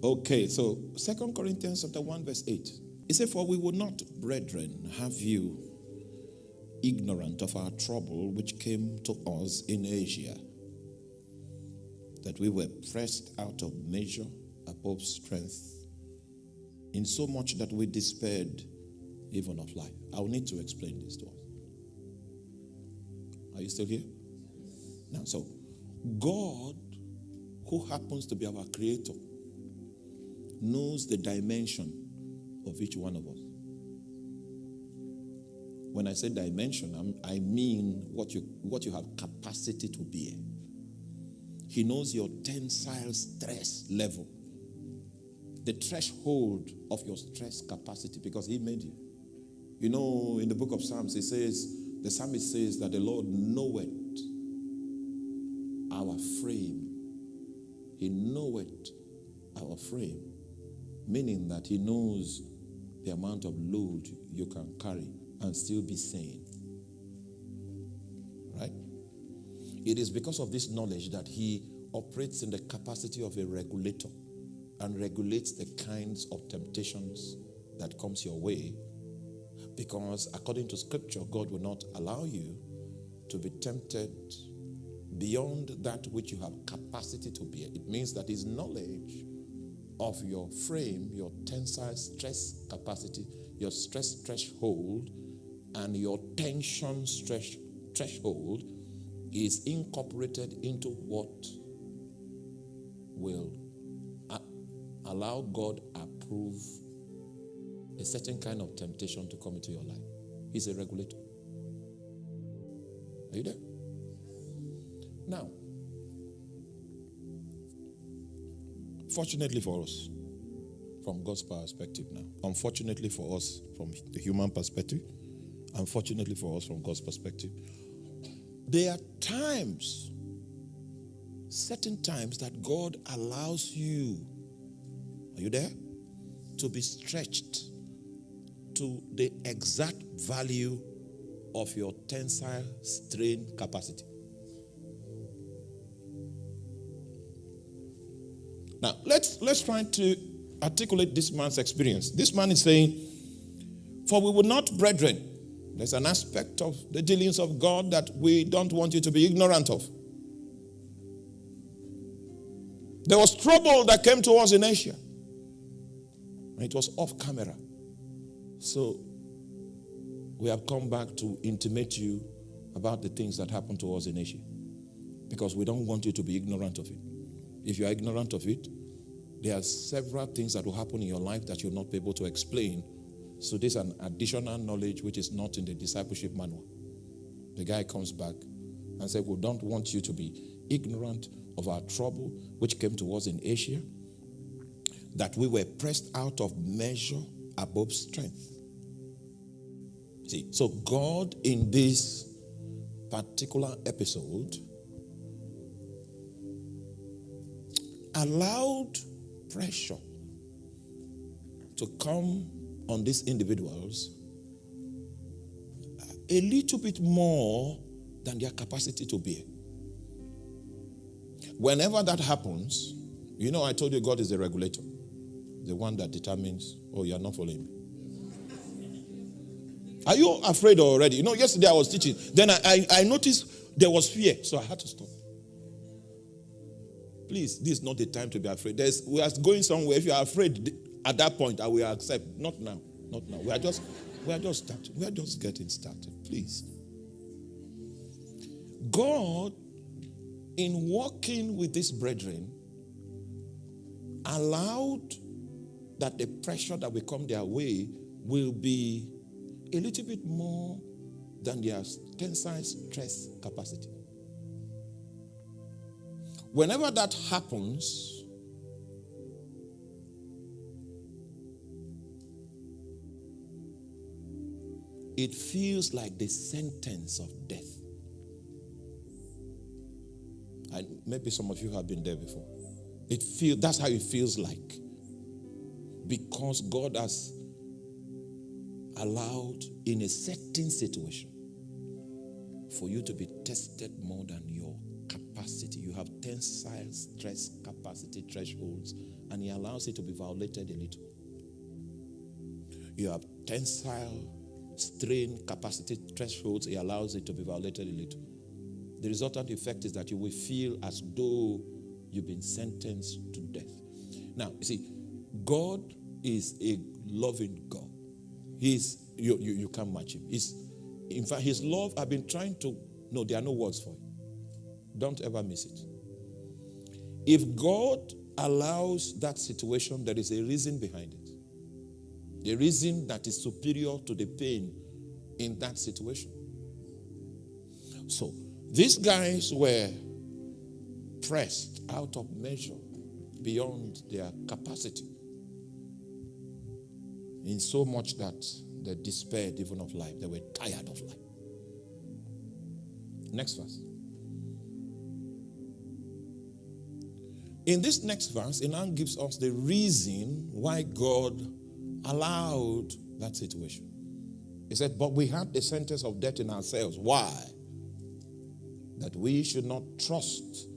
Okay, so 2 Corinthians chapter 1 verse 8. It said, for we would not, brethren, have you ignorant of our trouble which came to us in Asia, that we were pressed out of measure above strength, in so much that we despaired even of life. I'll need to explain this to us. Are you still here? Now, so God, who happens to be our creator, knows the dimension of each one of us. When I say dimension, I mean what you have capacity to bear. He knows your tensile stress level, the threshold of your stress capacity, because he made you. You know, in the book of Psalms, it says, the psalmist says that the Lord knoweth our frame. He knoweth our frame, meaning that he knows the amount of load you can carry and still be sane. Right? It is because of this knowledge that he operates in the capacity of a regulator and regulates the kinds of temptations that comes your way, because according to scripture, God will not allow you to be tempted beyond that which you have capacity to bear. It means that his knowledge of your frame, your tensile stress capacity, your stress threshold, and your tension stress threshold is incorporated into what will allow God approve a certain kind of temptation to come into your life. He's a regulator. Are you there? Now, fortunately for us, from God's perspective now, unfortunately for us from the human perspective, unfortunately for us from God's perspective, there are times, certain times that God allows you, are you there? To be stretched to the exact value of your tensile strain capacity. Now, let's try to articulate this man's experience. This man is saying, for we would not, brethren, there's an aspect of the dealings of God that we don't want you to be ignorant of. There was trouble that came to us in Asia. And it was off camera. So we have come back to intimate you about the things that happened to us in Asia, because we don't want you to be ignorant of it. If you are ignorant of it, there are several things that will happen in your life that you'll not be able to explain. So there's an additional knowledge which is not in the discipleship manual. The guy comes back and said, we don't want you to be ignorant of our trouble which came to us in Asia, that we were pressed out of measure above strength. See, so God in this particular episode allowed pressure to come on these individuals a little bit more than their capacity to bear. Whenever that happens, you know, I told you God is the regulator, the one that determines, oh, you're not following me. Are you afraid already? You know, yesterday I was teaching. Then I noticed there was fear, so I had to stop. Please, this is not the time to be afraid. We are going somewhere. If you are afraid at that point, I will accept. Not now. Not now. We are just starting. We are just getting started. Please. God, in walking with these brethren, allowed that the pressure that will come their way will be a little bit more than their tensile stress capacity. Whenever that happens, it feels like the sentence of death. And maybe some of you have been there before. That's how it feels like. Because God has allowed in a certain situation for you to be tested more than your capacity capacity. You have tensile stress capacity thresholds, and he allows it to be violated a little. You have tensile strain capacity thresholds, he allows it to be violated a little. The resultant effect is that you will feel as though you've been sentenced to death. Now, you see, God is a loving God. You can't match him. In fact, his love, I've been trying to, no, there are no words for it. Don't ever miss it. If God allows that situation, there is a reason behind it. A reason that is superior to the pain in that situation. So, these guys were pressed out of measure beyond their capacity, in so much that they despaired even of life. They were tired of life. Next verse. In this next verse, it now gives us the reason why God allowed that situation. He said, but we had the sentence of death in ourselves. Why? That we should not trust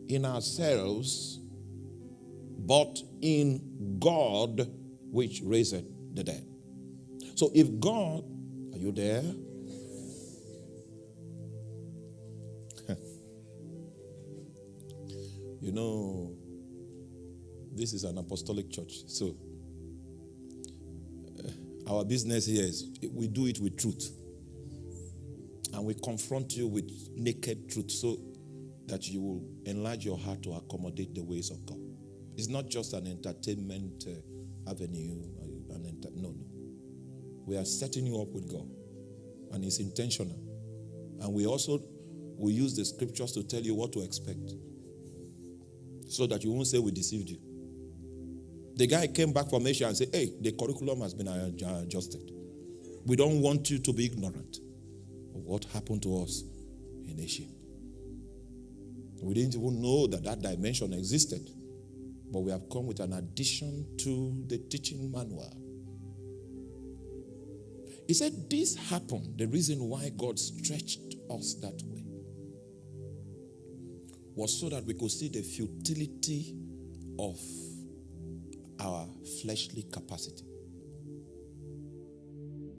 in ourselves, but in God, which raised the dead. So if God, are you there? You know, this is an apostolic church, so our business here is we do it with truth. And we confront you with naked truth so that you will enlarge your heart to accommodate the ways of God. It's not just an entertainment avenue. No. We are setting you up with God. And it's intentional. And we use the scriptures to tell you what to expect, so that you won't say we deceived you. The guy came back from Asia and said, hey, the curriculum has been adjusted. We don't want you to be ignorant of what happened to us in Asia. We didn't even know that dimension existed. But we have come with an addition to the teaching manual. He said this happened, the reason why God stretched us that way was so that we could see the futility of our fleshly capacity.